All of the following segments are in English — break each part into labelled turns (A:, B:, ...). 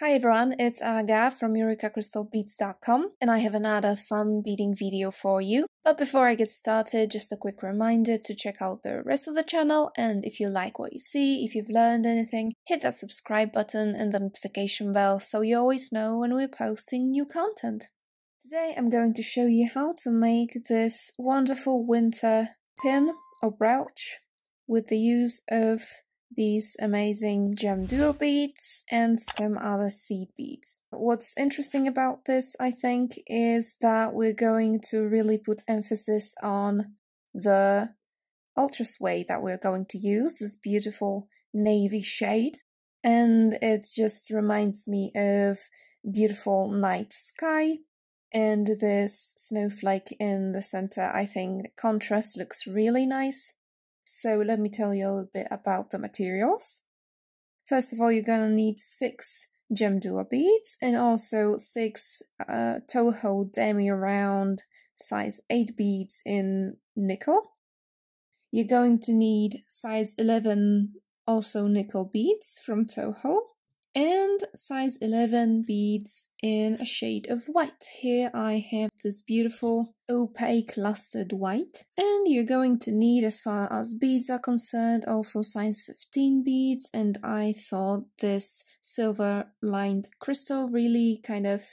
A: Hi everyone, it's Aga from EurekaCrystalBeads.com and I have another fun beading video for you. But before I get started, just a quick reminder to check out the rest of the channel, and if you like what you see, if you've learned anything, hit that subscribe button and the notification bell so you always know when we're posting new content. Today I'm going to show you how to make this wonderful winter pin or brooch with the use of these amazing GemDuo beads and some other seed beads. What's interesting about this, I think, is that we're going to really put emphasis on the Ultrasuede that we're going to use, this beautiful navy shade, and it just reminds me of beautiful night sky and this snowflake in the center. I think the contrast looks really nice. So let me tell you a little bit about the materials. First of all, you're gonna need 6 GemDuo beads and also 6 Toho demi-round size 8 beads in nickel. You're going to need size 11 also nickel beads from Toho and size 11 beads in a shade of white. Here I have this beautiful opaque lustered white, and you're going to need, as far as beads are concerned, also size 15 beads, and I thought this silver lined crystal really kind of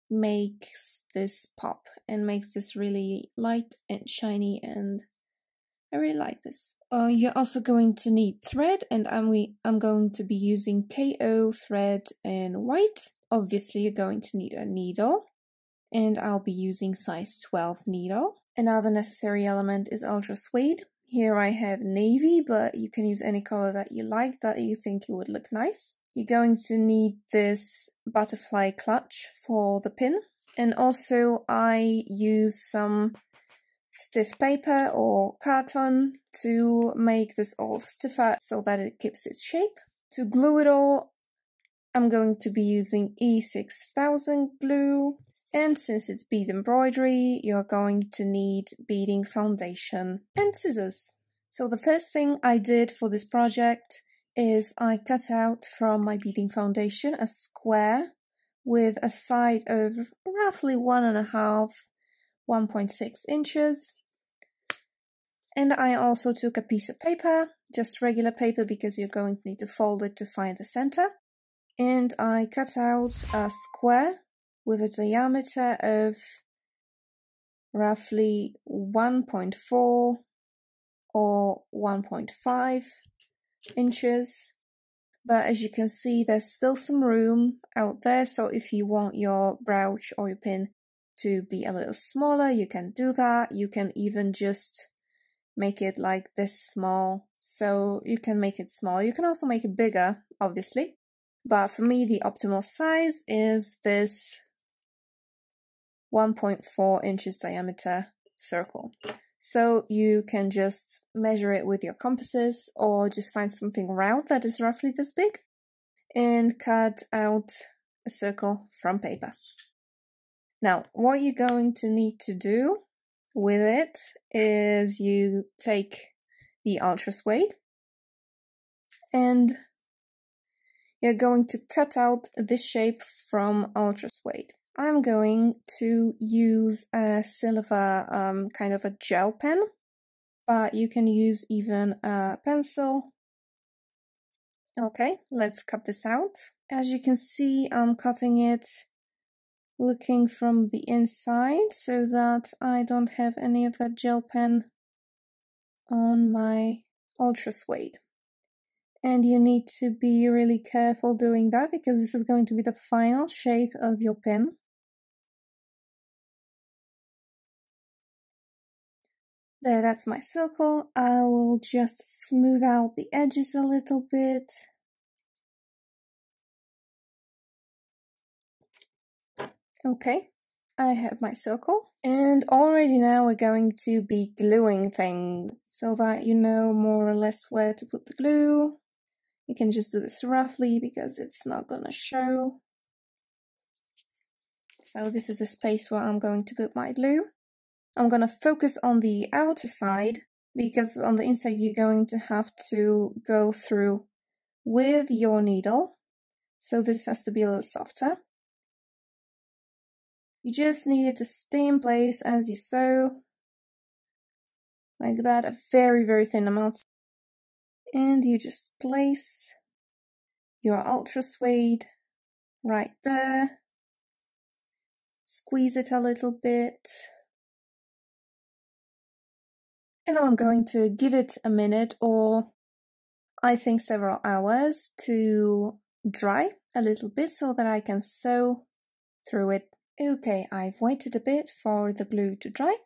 A: makes this pop and makes this really light and shiny, and I really like this. You're also going to need thread, and I'm going to be using KO thread in white. Obviously, you're going to need a needle, and I'll be using size 12 needle. Another necessary element is Ultrasuede. Here I have navy, but you can use any color that you like, that you think it would look nice. You're going to need this butterfly clutch for the pin, and also I use some stiff paper or carton to make this all stiffer so that it keeps its shape. To glue it all, I'm going to be using E6000 glue, and since it's bead embroidery, you're going to need beading foundation and scissors. So the first thing I did for this project is I cut out from my beading foundation a square with a side of roughly 1.6 inches, and I also took a piece of paper, just regular paper because you're going to need to fold it to find the center, and I cut out a square with a diameter of roughly 1.4 or 1.5 inches. But as you can see, there's still some room out there, so if you want your brooch or your pin to be a little smaller, you can do that. You can even just make it like this small, so you can make it small. You can also make it bigger, obviously, but for me the optimal size is this 1.4 inches diameter circle. So you can just measure it with your compasses or just find something round that is roughly this big and cut out a circle from paper. Now, what you're going to need to do with it is you take the Ultrasuede and you're going to cut out this shape from Ultrasuede. I'm going to use a silver kind of a gel pen, but you can use even a pencil. Okay, let's cut this out. As you can see, I'm cutting it looking from the inside so that I don't have any of that gel pen on my Ultrasuede. And you need to be really careful doing that because this is going to be the final shape of your pin. There, that's my circle. I will just smooth out the edges a little bit. Okay, I have my circle. And already now we're going to be gluing things so that you know more or less where to put the glue. You can just do this roughly because it's not gonna show. So this is the space where I'm going to put my glue. I'm going to focus on the outer side because on the inside you're going to have to go through with your needle so this has to be a little softer. You just need it to stay in place as you sew, like that, a very, very thin amount. And you just place your Ultrasuede right there, squeeze it a little bit, and I'm going to give it a minute, or I think several hours, to dry a little bit so that I can sew through it. Okay, I've waited a bit for the glue to dry.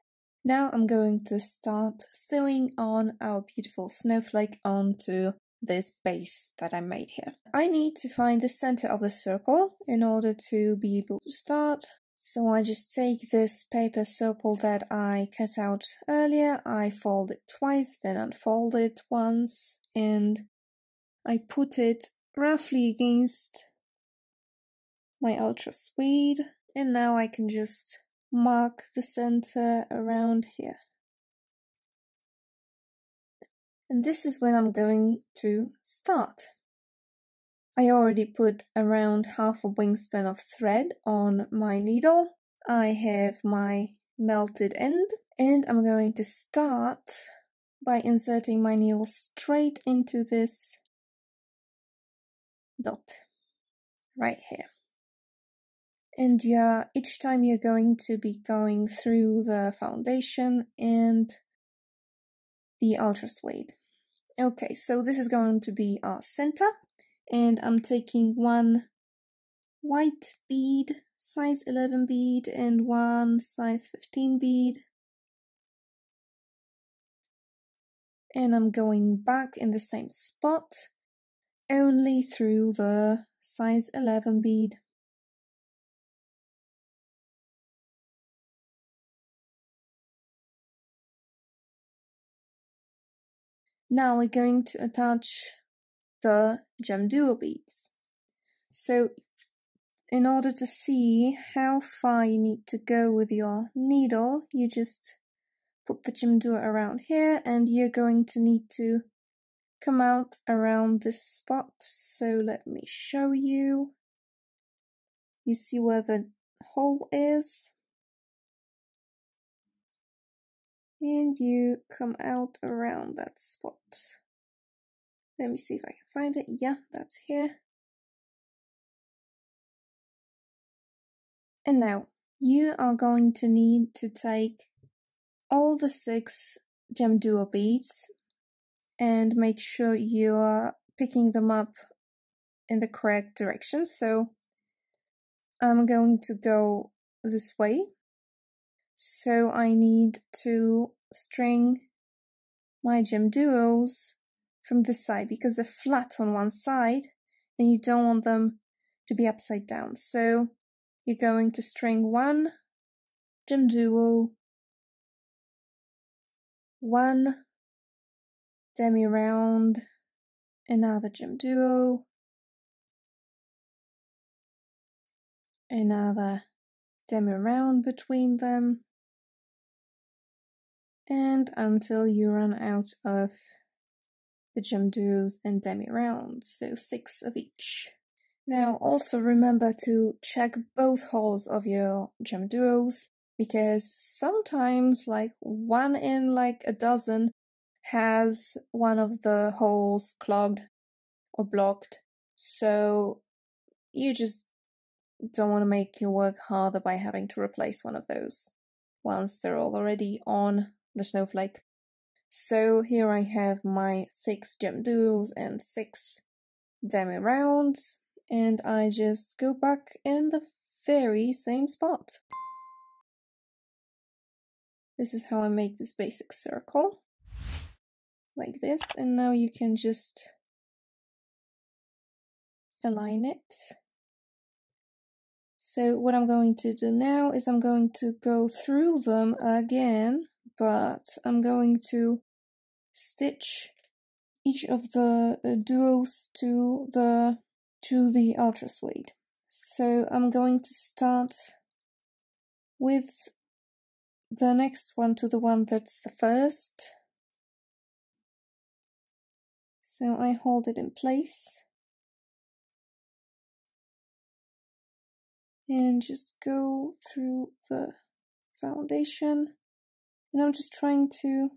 A: Now I'm going to start sewing on our beautiful snowflake onto this base that I made here. I need to find the center of the circle in order to be able to start. So I just take this paper circle that I cut out earlier, I fold it twice, then unfold it once, and I put it roughly against my Ultrasuede, and now I can just mark the center around here. And this is when I'm going to start. I already put around half a wingspan of thread on my needle. I have my melted end, and I'm going to start by inserting my needle straight into this dot right here. And each time you're going to be going through the foundation and the Ultrasuede. Okay, so this is going to be our center, and I'm taking one white bead, size 11 bead, and one size 15 bead, and I'm going back in the same spot, only through the size 11 bead. Now we're going to attach the GemDuo beads. So in order to see how far you need to go with your needle, you just put the GemDuo around here, and you're going to need to come out around this spot. So let me show you. You see where the hole is? And you come out around that spot. Let me see if I can find it. Yeah, that's here. And now you are going to need to take all the 6 GemDuo beads and make sure you are picking them up in the correct direction. So I'm going to go this way. So I need to string my GemDuos from this side because they're flat on one side and you don't want them to be upside down. So you're going to string one GemDuo, one demi-round, another GemDuo, another demi-round between them, and until you run out of the GemDuos and demi-rounds, so 6 of each. Now also remember to check both holes of your GemDuos, because sometimes like 1 in like a dozen has one of the holes clogged or blocked, so you just don't want to make your work harder by having to replace one of those once they're already on the snowflake. So here I have my 6 GemDuos and 6 demi-rounds, and I just go back in the very same spot. This is how I make this basic circle, like this, and now you can just align it. So what I'm going to do now is I'm going to go through them again, but I'm going to stitch each of the duos to the Ultrasuede. So I'm going to start with the next one to the one that's the first. So I hold it in place. and just go through the foundation. And I'm just trying to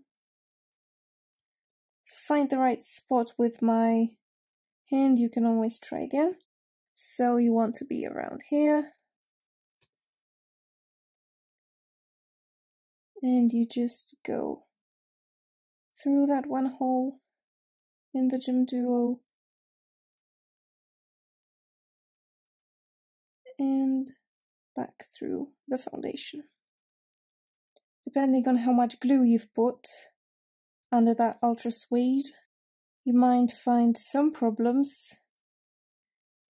A: find the right spot with my hand. You can always try again. So you want to be around here. And you just go through that one hole in the GemDuo and back through the foundation. Depending on how much glue you've put under that Ultrasuede, you might find some problems,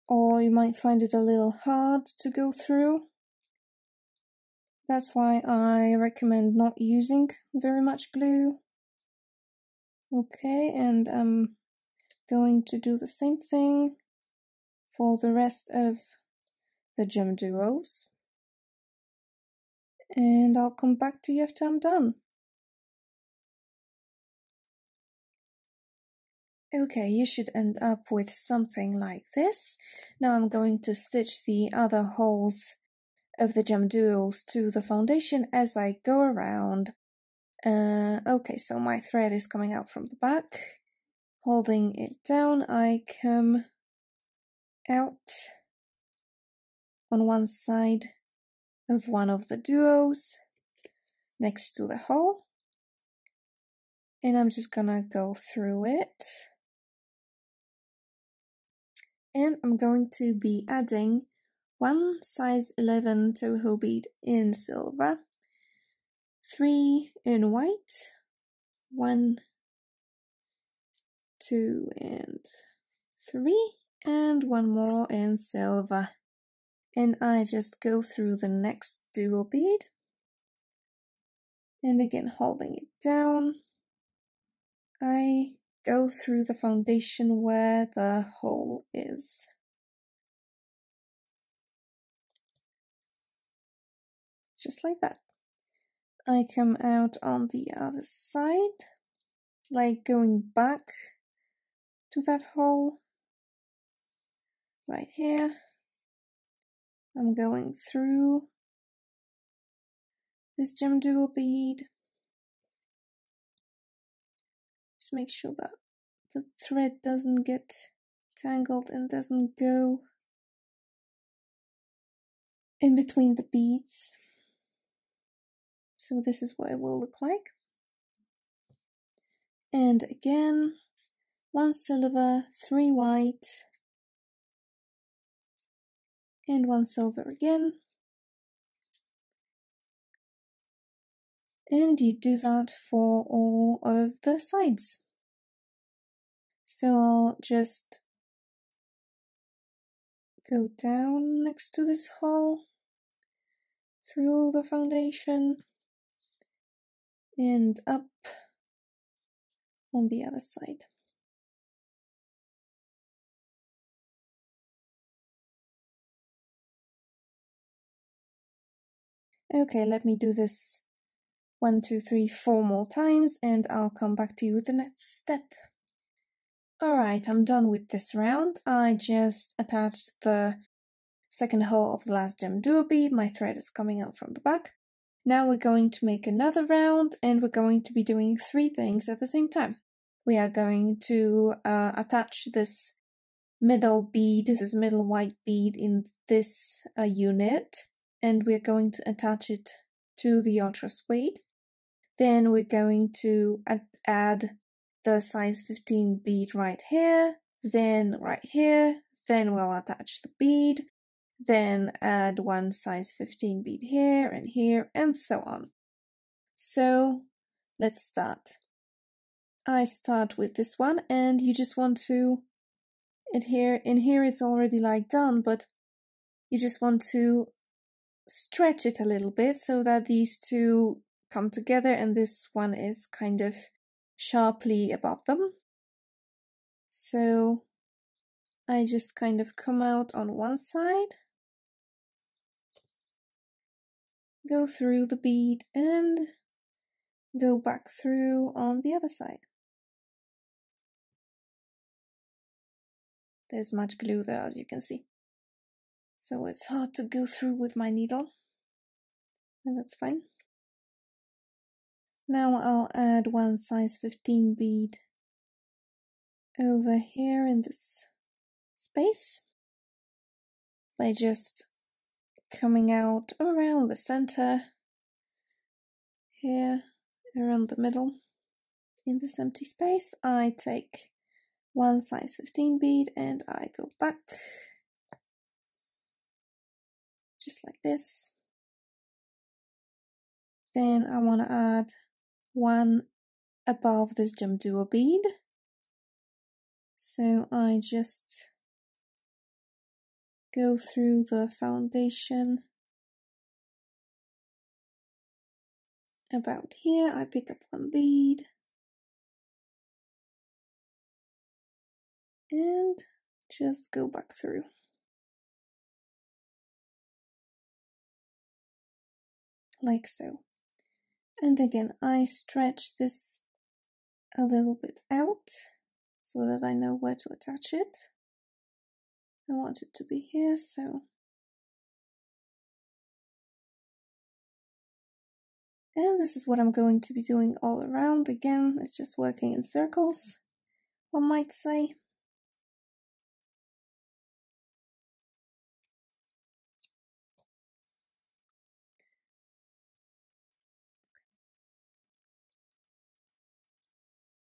A: or you might find it a little hard to go through. That's why I recommend not using very much glue. Okay, and I'm going to do the same thing for the rest of the GemDuos. And I'll come back to you after I'm done. Okay, you should end up with something like this. Now I'm going to stitch the other holes of the GemDuos to the foundation as I go around. Okay, so my thread is coming out from the back. Holding it down, I come out on one side of one of the duos next to the hole. And I'm just gonna go through it. And I'm going to be adding one size 11 Toho bead in silver, 3 in white, 1, 2, and 3, and one more in silver. And I just go through the next duo bead, and again holding it down, I go through the foundation where the hole is. Just like that. I come out on the other side, like going back to that hole right here. I'm going through this GemDuo bead. Just make sure that the thread doesn't get tangled and doesn't go in between the beads. So this is what it will look like. And again, 1 silver, 3 white, and 1 silver again. And you do that for all of the sides. So I'll just go down next to this hole, through the foundation, and up on the other side. Okay, let me do this 1, 2, 3, 4 more times, and I'll come back to you with the next step. Alright, I'm done with this round. I just attached the second hole of the last GemDuo bead. My thread is coming out from the back. Now we're going to make another round, and we're going to be doing 3 things at the same time. We are going to attach this middle bead, this middle white bead in this unit, and we're going to attach it to the Ultrasuede. Then we're going to add the size 15 bead right here, then right here, then we'll attach the bead, then add 1 size 15 bead here, and so on. So let's start. I start with this one, and you just want to adhere. In here it's already like done, but you just want to stretch it a little bit so that these two come together and this one is kind of sharply above them. So I just kind of come out on one side, go through the bead, and go back through on the other side. There's much glue there, as you can see. so it's hard to go through with my needle, and that's fine. Now I'll add one size 15 bead over here in this space by just coming out around the center here, around the middle. In this empty space, I take one size 15 bead and I go back, just like this. Then I want to add one above this GemDuo bead. So I just go through the foundation about here. I pick up one bead and just go back through. Like so. And again, I stretch this a little bit out so that I know where to attach it. I want it to be here, so. And this is what I'm going to be doing all around. Again, it's just working in circles, one might say.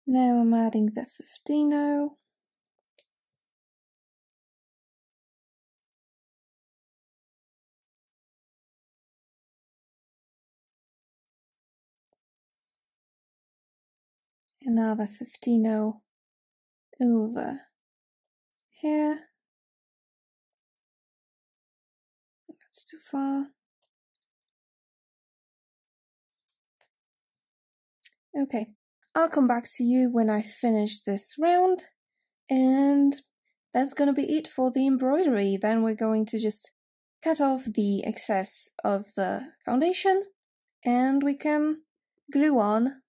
A: Now I'm adding the 15-0. Another 15-0 over here. That's too far. Okay, I'll come back to you when I finish this round, and that's gonna be it for the embroidery. Then we're going to just cut off the excess of the foundation, and we can glue on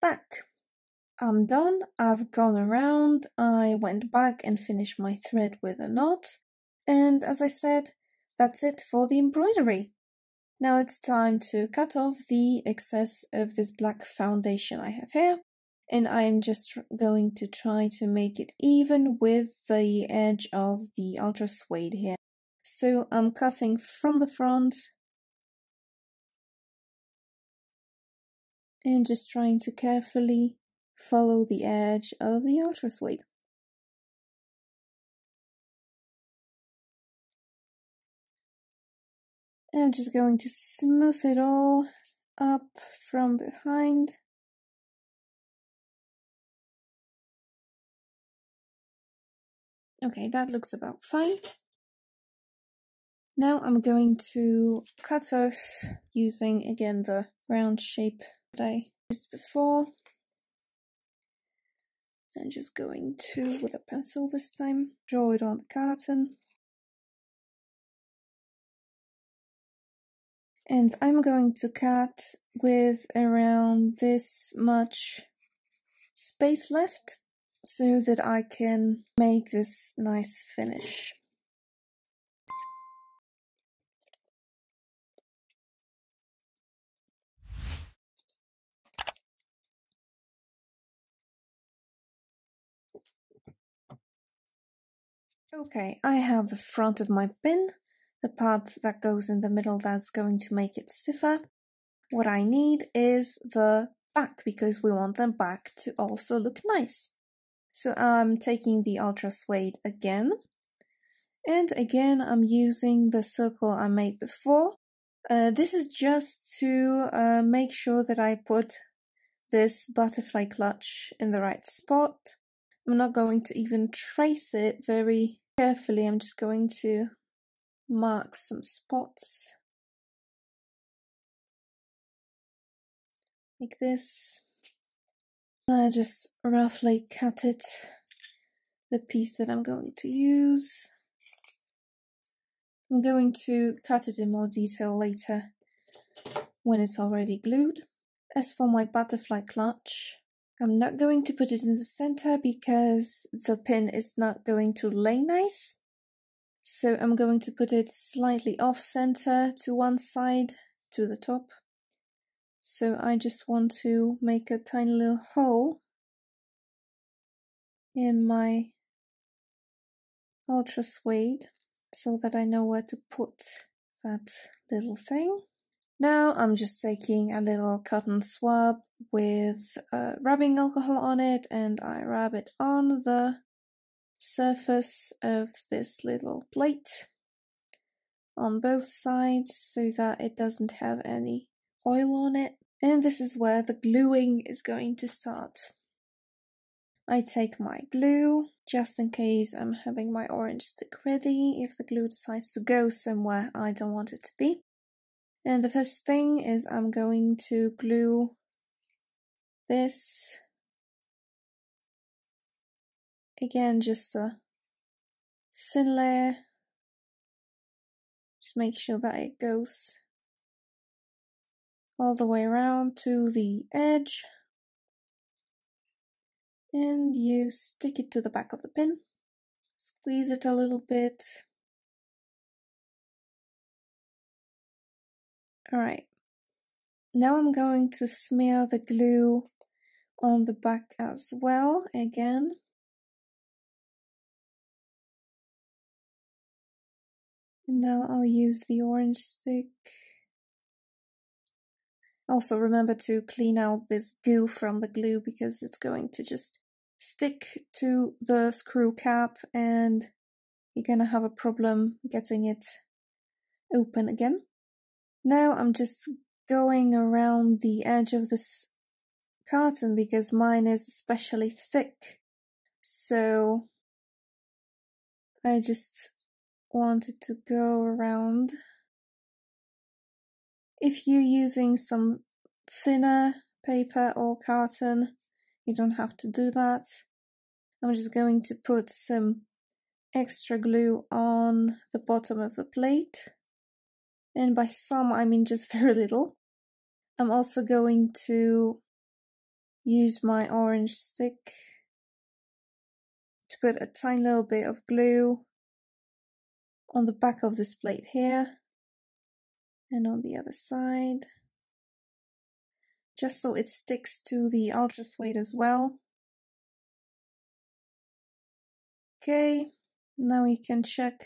A: back. I'm done, I've gone around, I went back and finished my thread with a knot, and as I said, that's it for the embroidery. Now it's time to cut off the excess of this black foundation I have here, and I'm just going to try to make it even with the edge of the Ultrasuede here. So I'm cutting from the front and just trying to carefully follow the edge of the Ultrasuede. I'm just going to smooth it all up from behind. Okay, that looks about fine. Now I'm going to cut off using again the round shape that I used before. I'm just going to, with a pencil this time, draw it on the carton. And I'm going to cut with around this much space left so that I can make this nice finish. Okay, I have the front of my pin, the part that goes in the middle that's going to make it stiffer. What I need is the back, because we want the back to also look nice. So I'm taking the Ultrasuede again, and again I'm using the circle I made before. This is just to make sure that I put this butterfly clutch in the right spot. I'm not going to even trace it very carefully, I'm just going to mark some spots like this. I just roughly cut it, the piece that I'm going to use. I'm going to cut it in more detail later when it's already glued. As for my butterfly clutch, I'm not going to put it in the center because the pin is not going to lay nice. So I'm going to put it slightly off center to one side, to the top. So I just want to make a tiny little hole in my Ultrasuede so that I know where to put that little thing. Now I'm just taking a little cotton swab with rubbing alcohol on it, and I rub it on the surface of this little plate on both sides so that it doesn't have any oil on it. And this is where the gluing is going to start. I take my glue, just in case I'm having my orange stick ready if the glue decides to go somewhere I don't want it to be. And the first thing is I'm going to glue this. Again, just a thin layer. Just make sure that it goes all the way around to the edge. And you stick it to the back of the pin. Squeeze it a little bit. Alright. Now I'm going to smear the glue on the back as well, again. And now I'll use the orange stick. Also remember to clean out this goo from the glue because it's going to just stick to the screw cap and you're gonna have a problem getting it open again. Now I'm just going around the edge of this carton because mine is especially thick, so I just wanted to go around. If you're using some thinner paper or carton, you don't have to do that. I'm just going to put some extra glue on the bottom of the plate, and by some I mean just very little. I'm also going to use my orange stick to put a tiny little bit of glue on the back of this plate here and on the other side, just so it sticks to the Ultrasuede as well. Okay, now you can check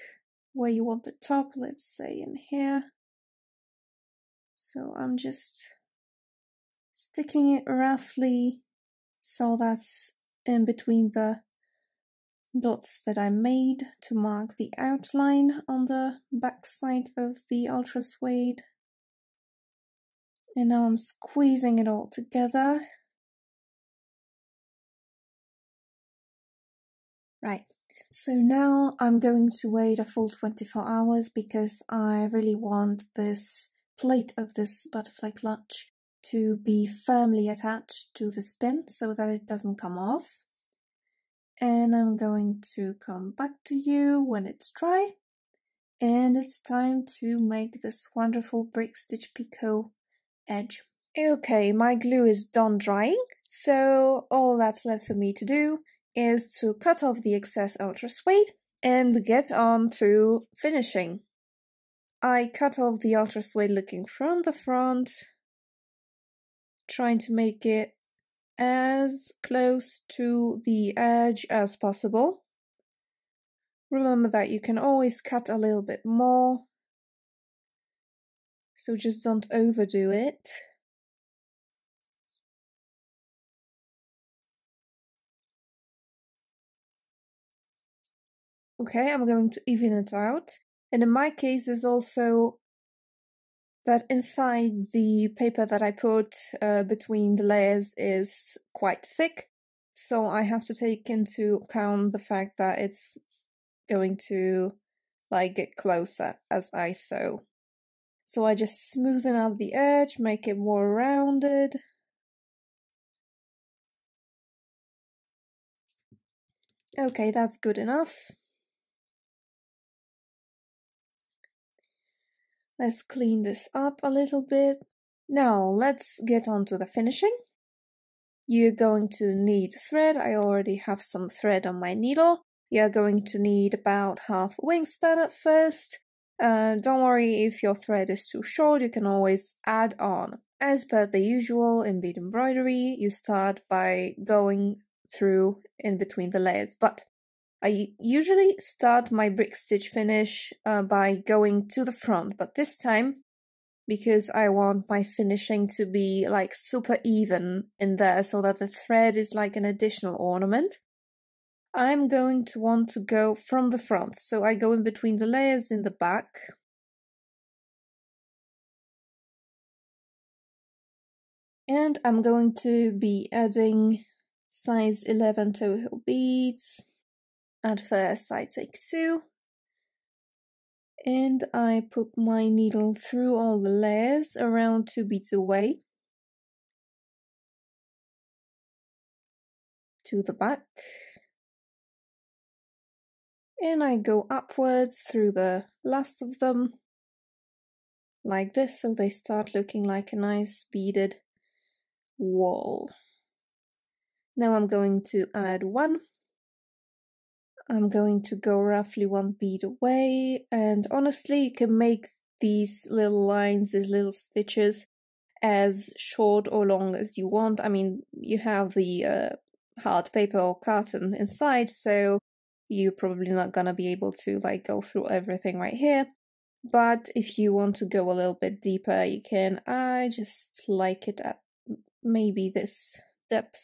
A: where you want the top, let's say in here. So I'm just sticking it roughly so that's in between the dots that I made to mark the outline on the back side of the Ultrasuede. And now I'm squeezing it all together. Right, so now I'm going to wait a full 24 hours because I really want this plate of this butterfly clutch to be firmly attached to the pin so that it doesn't come off. And I'm going to come back to you when it's dry. And it's time to make this wonderful brick stitch picot edge. Okay, my glue is done drying, so all that's left for me to do is to cut off the excess Ultrasuede and get on to finishing. I cut off the Ultrasuede looking from the front, trying to make it as close to the edge as possible. Remember that you can always cut a little bit more, so just don't overdo it. Okay, I'm going to even it out. And in my case, there's also that inside the paper that I put between the layers is quite thick. So I have to take into account the fact that it's going to get closer as I sew. So I just smoothen out the edge, make it more rounded. Okay, that's good enough. Let's clean this up a little bit. Now let's get on to the finishing. You're going to need thread. I already have some thread on my needle. You're going to need about half a wingspan at first. Don't worry if your thread is too short, you can always add on. As per the usual in bead embroidery, you start by going through in between the layers, but I usually start my brick stitch finish by going to the front, but this time, because I want my finishing to be like super even in there so that the thread is like an additional ornament, I'm going to want to go from the front. So I go in between the layers in the back. And I'm going to be adding size 11 toe hill beads. At first I take 2. And I put my needle through all the layers around 2 beads away to the back. And I go upwards through the last of them like this, so they start looking like a nice beaded wall. Now I'm going to add 1. I'm going to go roughly 1 bead away, and honestly you can make these little lines, these little stitches, as short or long as you want. I mean, you have the hard paper or carton inside, so you're probably not gonna be able to like go through everything right here. But if you want to go a little bit deeper, you can. I just like it at maybe this depth.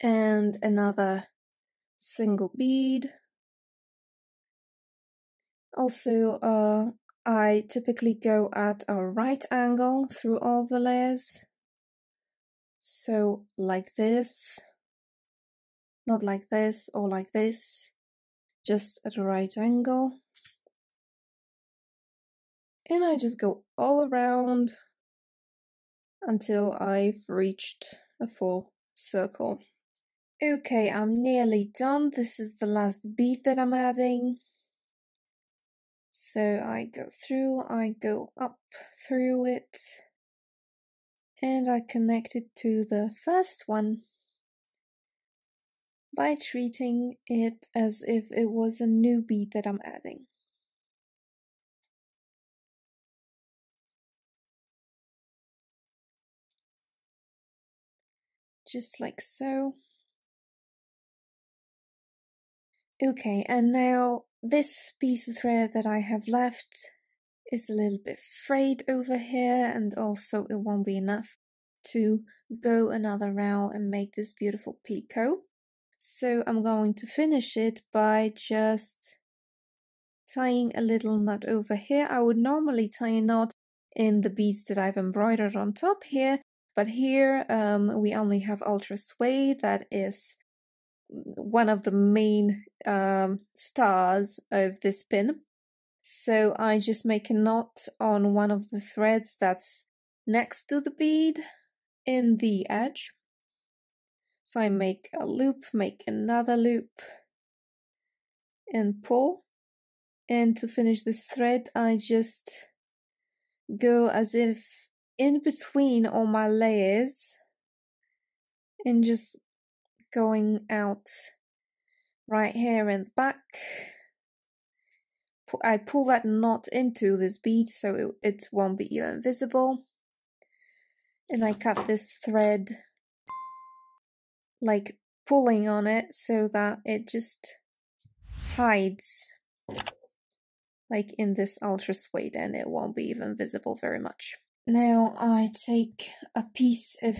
A: And another single bead. Also, I typically go at a right angle through all the layers. So like this, not like this or like this, just at a right angle. And I just go all around until I've reached a full circle. Okay, I'm nearly done. This is the last bead that I'm adding. So I go up through it, and I connect it to the first one by treating it as if it was a new bead that I'm adding. Just like so. Okay, and now this piece of thread that I have left is a little bit frayed over here, and also it won't be enough to go another round and make this beautiful picot. So I'm going to finish it by just tying a little knot over here. I would normally tie a knot in the beads that I've embroidered on top here, but here we only have Ultrasuede. That is one of the main stars of this pin. So I just make a knot on one of the threads that's next to the bead in the edge. So I make a loop, make another loop, and pull. And to finish this thread, I just go as if in between all my layers and just going out right here in the back. I pull that knot into this bead so it won't be even visible. And I cut this thread like pulling on it so that it just hides like in this Ultrasuede, and it won't be even visible very much. Now I take a piece of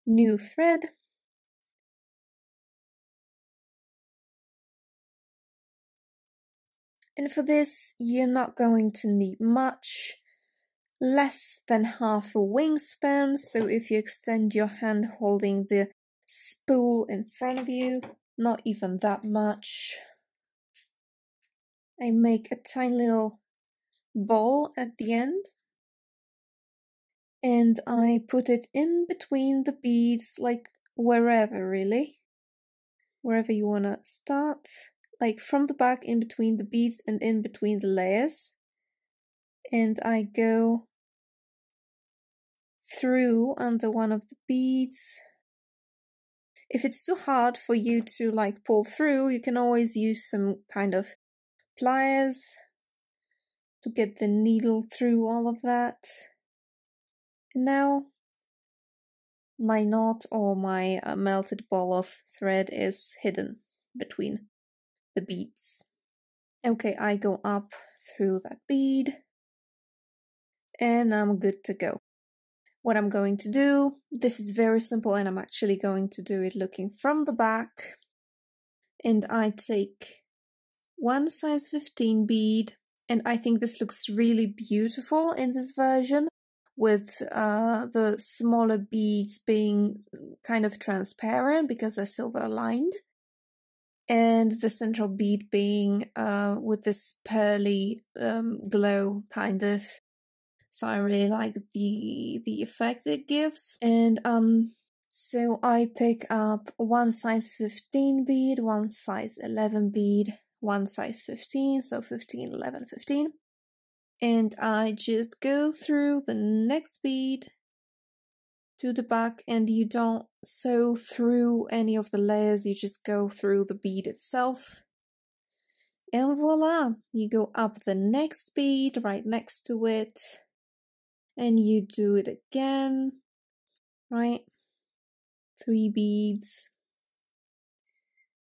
A: new thread and for this you're not going to need much, less than half a wingspan, so if you extend your hand holding the spool in front of you, not even that much. I make a tiny little ball at the end and I put it in between the beads, like wherever really, wherever you want to start, like from the back in between the beads and in between the layers. And I go through under one of the beads If it's too hard for you to like pull through, you can always use some kind of pliers to get the needle through all of that. And now my knot or my melted ball of thread is hidden between the beads. Okay, I go up through that bead and I'm good to go. What I'm going to do, this is very simple and I'm actually going to do it looking from the back. And I take one size 15 bead, and I think this looks really beautiful in this version with the smaller beads being kind of transparent because they're silver lined, and the central bead being with this pearly glow kind of. So I really like the effect it gives. And so I pick up one size 15 bead, one size 11 bead, one size 15, so 15, 11, 15. And I just go through the next bead to the back, and you don't sew through any of the layers, you just go through the bead itself. And voila, you go up the next bead right next to it. And you do it again, right? 3 beads.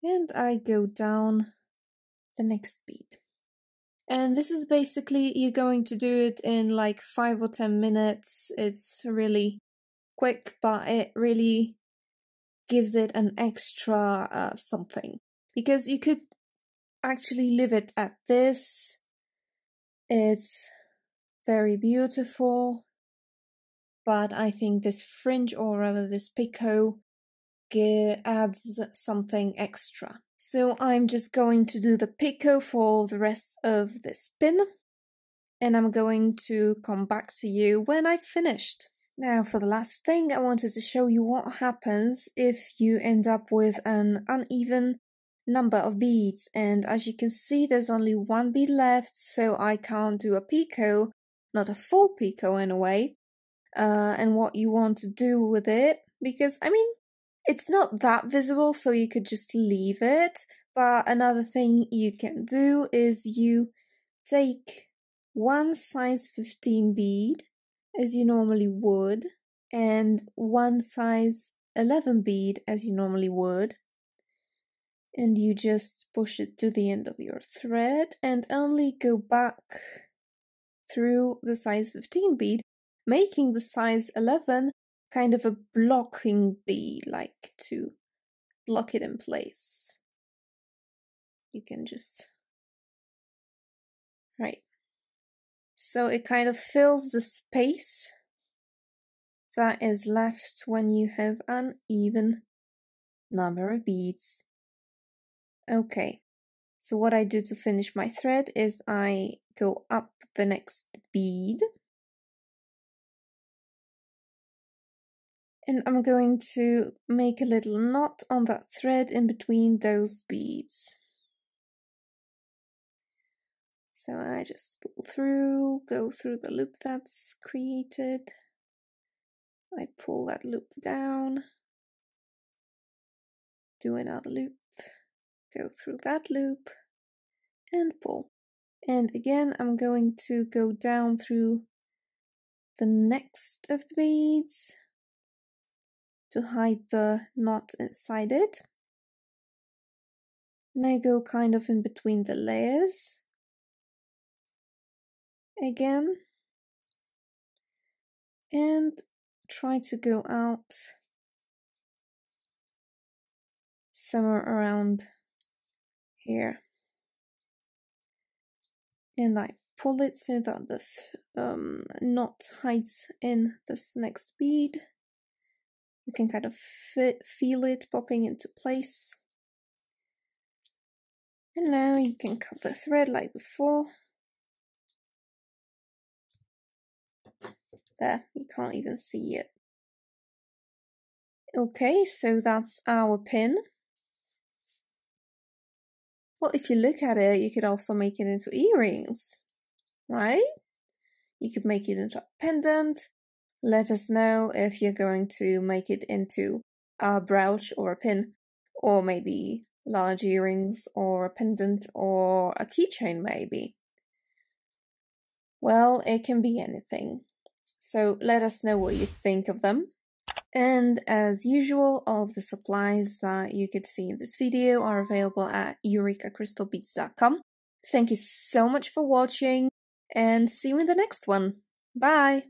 A: And I go down the next bead. And this is basically, you're going to do it in like 5 or 10 minutes. It's really quick, but it really gives it an extra something. Because you could actually leave it at this. It's very beautiful. But I think this fringe, or rather this picot, adds something extra. So I'm just going to do the picot for the rest of this pin, and I'm going to come back to you when I've finished. Now for the last thing, I wanted to show you what happens if you end up with an uneven number of beads, and as you can see there's only 1 bead left, so I can't do a picot, not a full picot in a way. And what you want to do with it, because I mean it's not that visible, so you could just leave it. But another thing you can do is you take one size 15 bead as you normally would, and one size 11 bead as you normally would, and you just push it to the end of your thread and only go back through the size 15 bead, making the size 11 kind of a blocking bead, like to block it in place. You can just, right. So it kind of fills the space that is left when you have an even number of beads. Okay, so what I do to finish my thread is I go up the next bead. And I'm going to make a little knot on that thread in between those beads. So I just pull through, go through the loop that's created. I pull that loop down, do another loop, go through that loop, and pull. And again, I'm going to go down through the next of the beads to hide the knot inside it. And I go kind of in between the layers again, and try to go out somewhere around here. And I pull it so that the knot hides in this next bead. You can kind of feel it popping into place. And now you can cut the thread like before. There, you can't even see it. Okay, so that's our pin. Well, if you look at it, you could also make it into earrings, right? You could make it into a pendant. Let us know if you're going to make it into a brooch or a pin, or maybe large earrings or a pendant or a keychain maybe. Well, it can be anything. So let us know what you think of them. And as usual, all of the supplies that you could see in this video are available at eurekacrystalbeads.com. Thank you so much for watching, and see you in the next one. Bye!